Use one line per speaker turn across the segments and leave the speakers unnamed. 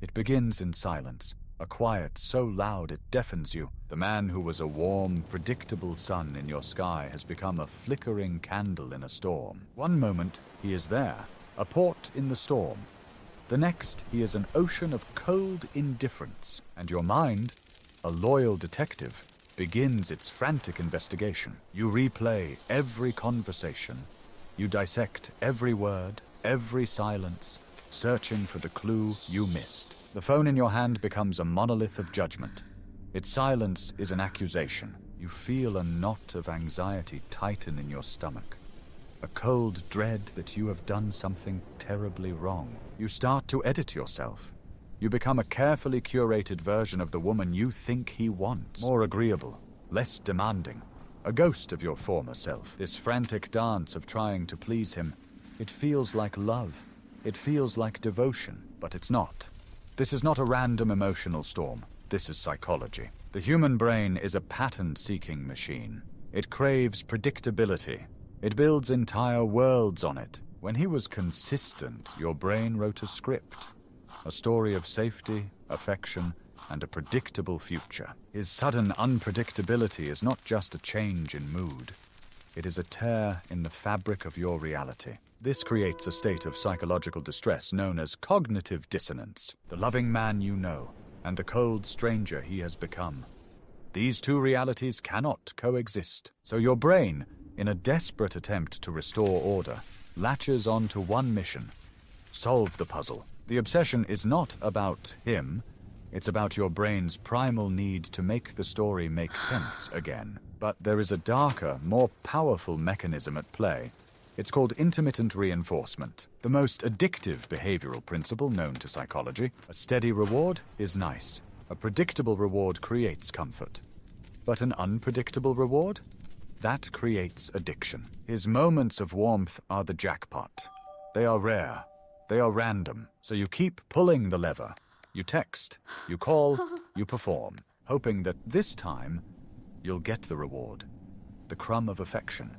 It begins in silence, a quiet so loud it deafens you. The man who was a warm, predictable sun in your sky has become a flickering candle in a storm. One moment, he is there, a port in the storm. The next, he is an ocean of cold indifference, and your mind, a loyal detective, begins its frantic investigation. You replay every conversation. You dissect every word, every silence, searching for the clue you missed. The phone in your hand becomes a monolith of judgment. Its silence is an accusation. You feel a knot of anxiety tighten in your stomach. A cold dread that you have done something terribly wrong. You start to edit yourself. You become a carefully curated version of the woman you think he wants. More agreeable, less demanding. A ghost of your former self. This frantic dance of trying to please him. It feels like love. It feels like devotion, but it's not. This is not a random emotional storm. This is psychology. The human brain is a pattern-seeking machine. It craves predictability. It builds entire worlds on it. When he was consistent, your brain wrote a script. A story of safety, affection, and a predictable future. His sudden unpredictability is not just a change in mood. It is a tear in the fabric of your reality. This creates a state of psychological distress known as cognitive dissonance. The loving man you know, and the cold stranger he has become. These two realities cannot coexist. So your brain, in a desperate attempt to restore order, latches onto one mission: solve the puzzle. The obsession is not about him. It's about your brain's primal need to make the story make sense again. But there is a darker, more powerful mechanism at play. It's called intermittent reinforcement, the most addictive behavioral principle known to psychology. A steady reward is nice. A predictable reward creates comfort. But an unpredictable reward? That creates addiction. His moments of warmth are the jackpot. They are rare. They are random. So you keep pulling the lever. You text, you call, you perform, hoping that this time you'll get the reward. The crumb of affection.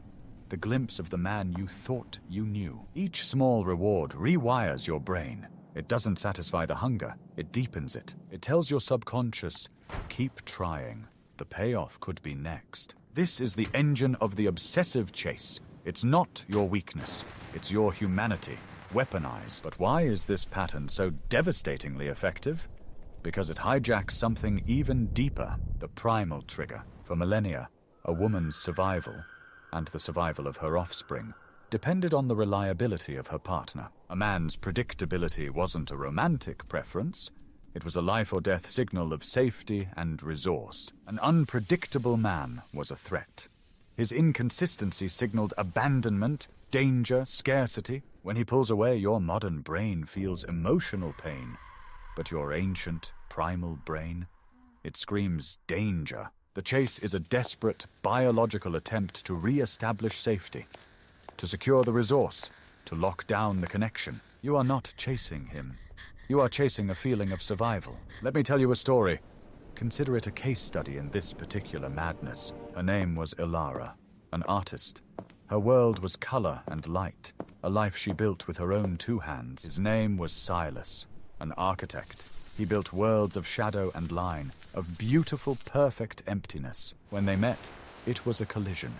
The glimpse of the man you thought you knew. Each small reward rewires your brain. It doesn't satisfy the hunger, it deepens it. It tells your subconscious, keep trying. The payoff could be next. This is the engine of the obsessive chase. It's not your weakness, it's your humanity, weaponized. But why is this pattern so devastatingly effective? Because it hijacks something even deeper, the primal trigger. For millennia, a woman's survival, and the survival of her offspring, depended on the reliability of her partner. A man's predictability wasn't a romantic preference. It was a life-or-death signal of safety and resource. An unpredictable man was a threat. His inconsistency signaled abandonment, danger, scarcity. When he pulls away, your modern brain feels emotional pain. But your ancient, primal brain, it screams danger. The chase is a desperate, biological attempt to re-establish safety, to secure the resource, to lock down the connection. You are not chasing him. You are chasing a feeling of survival. Let me tell you a story. Consider it a case study in this particular madness. Her name was Ilara, an artist. Her world was color and light, a life she built with her own two hands. His name was Silas, an architect. He built worlds of shadow and line, of beautiful, perfect emptiness. When they met, it was a collision.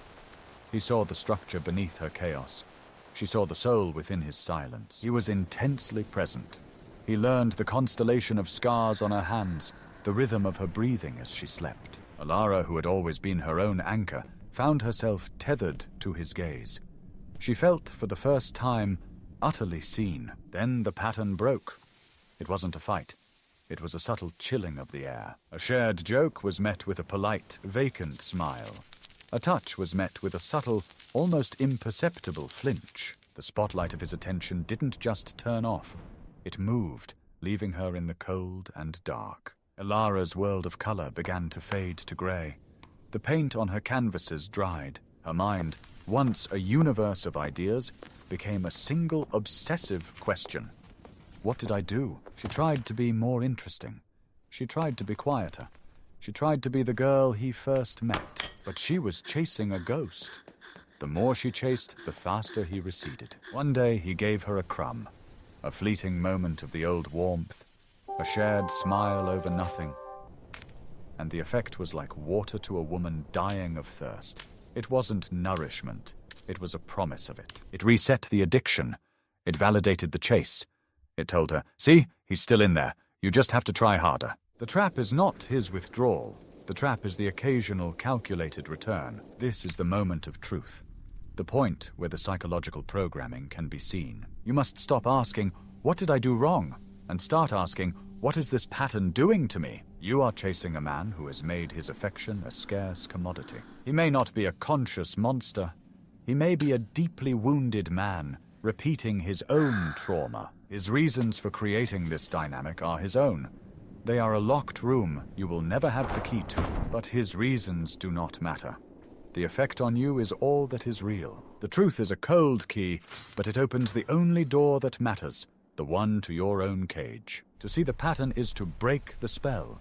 He saw the structure beneath her chaos. She saw the soul within his silence. He was intensely present. He learned the constellation of scars on her hands, the rhythm of her breathing as she slept. Ilara, who had always been her own anchor, found herself tethered to his gaze. She felt, for the first time, utterly seen. Then the pattern broke. It wasn't a fight. It was a subtle chilling of the air. A shared joke was met with a polite, vacant smile. A touch was met with a subtle, almost imperceptible flinch. The spotlight of his attention didn't just turn off. It moved, leaving her in the cold and dark. Ilara's world of color began to fade to gray. The paint on her canvases dried. Her mind, once a universe of ideas, became a single obsessive question. What did I do? She tried to be more interesting. She tried to be quieter. She tried to be the girl he first met. But she was chasing a ghost. The more she chased, the faster he receded. One day he gave her a crumb, a fleeting moment of the old warmth, a shared smile over nothing. And the effect was like water to a woman dying of thirst. It wasn't nourishment. It was a promise of it. It reset the addiction. It validated the chase. It told her, see, he's still in there. You just have to try harder. The trap is not his withdrawal. The trap is the occasional calculated return. This is the moment of truth. The point where the psychological programming can be seen. You must stop asking, what did I do wrong? And start asking, what is this pattern doing to me? You are chasing a man who has made his affection a scarce commodity. He may not be a conscious monster. He may be a deeply wounded man, repeating his own trauma. His reasons for creating this dynamic are his own. They are a locked room you will never have the key to, but his reasons do not matter. The effect on you is all that is real. The truth is a cold key, but it opens the only door that matters, the one to your own cage. To see the pattern is to break the spell.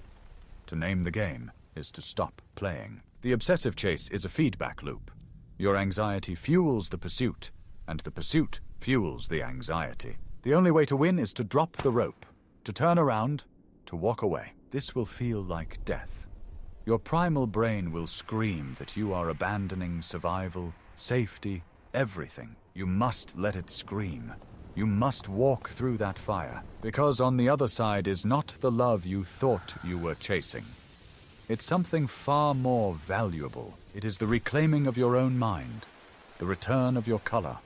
To name the game is to stop playing. The obsessive chase is a feedback loop. Your anxiety fuels the pursuit, and the pursuit fuels the anxiety. The only way to win is to drop the rope, to turn around, to walk away. This will feel like death. Your primal brain will scream that you are abandoning survival, safety, everything. You must let it scream. You must walk through that fire, because on the other side is not the love you thought you were chasing. It's something far more valuable. It is the reclaiming of your own mind, the return of your color,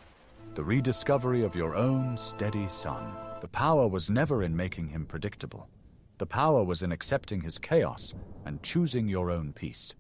the rediscovery of your own steady sun. The power was never in making him predictable. The power was in accepting his chaos and choosing your own peace.